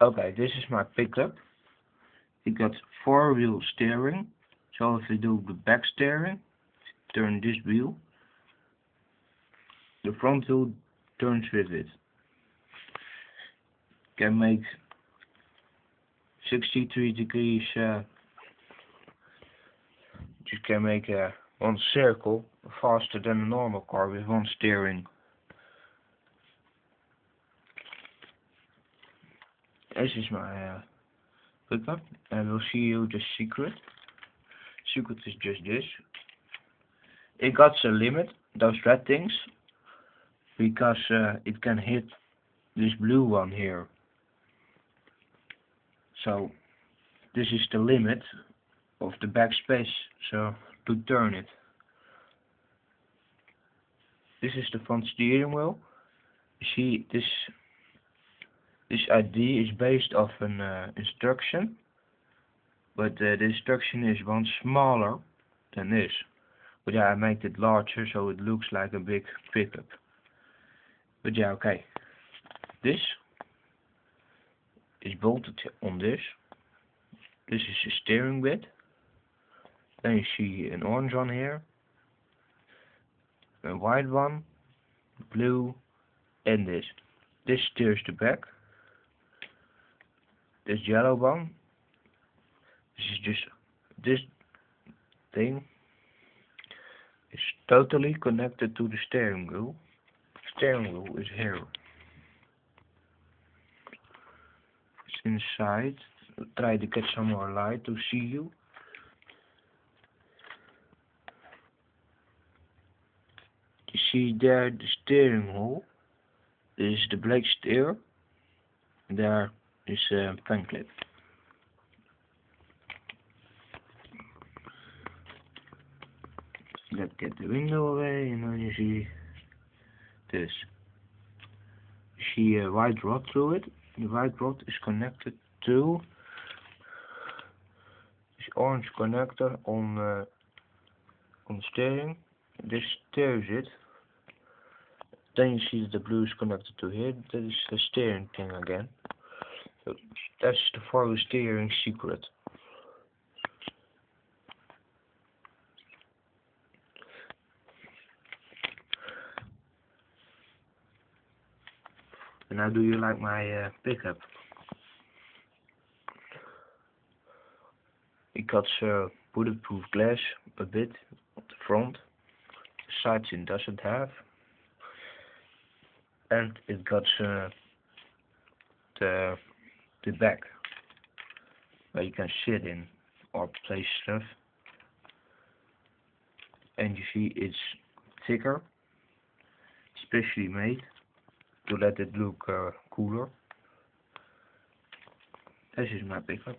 Okay, this is my pickup. It got 4-wheel steering. So if we do the back steering, turn this wheel, the front wheel turns with it. Can make 63 degrees. You can make one circle faster than a normal car with one steering. This is my pickup. I will show you the secret. Secret is just this. It got a limit, those red things, because it can hit this blue one here. So this is the limit of the back space, so to turn it. This is the front steering wheel. You see, this idea is based off an instruction, but the instruction is one smaller than this. But yeah, I made it larger so it looks like a big pickup. But yeah, okay. This is bolted on this. This is the steering bit. Then you see an orange one here, a white one, blue, and this. This steers the back. This yellow one. This is just this thing is totally connected to the steering wheel. The steering wheel is here. It's inside. I'll try to get some more light to see you. You see there the steering wheel. This is the brake steer. There is a pen clip. Let's get the window away, and then you see this. You see a white rod through it. The white rod is connected to this orange connector on the steering. This steers it. Then you see that the blue is connected to here. That is the steering thing again. So that's the 4-wheel steering secret. And now, do you like my pickup? It got bulletproof glass a bit at the front. The sides it doesn't have. And it got the back where you can sit in or place stuff. And you see it's thicker, specially made to let it look cooler. This is my pickup.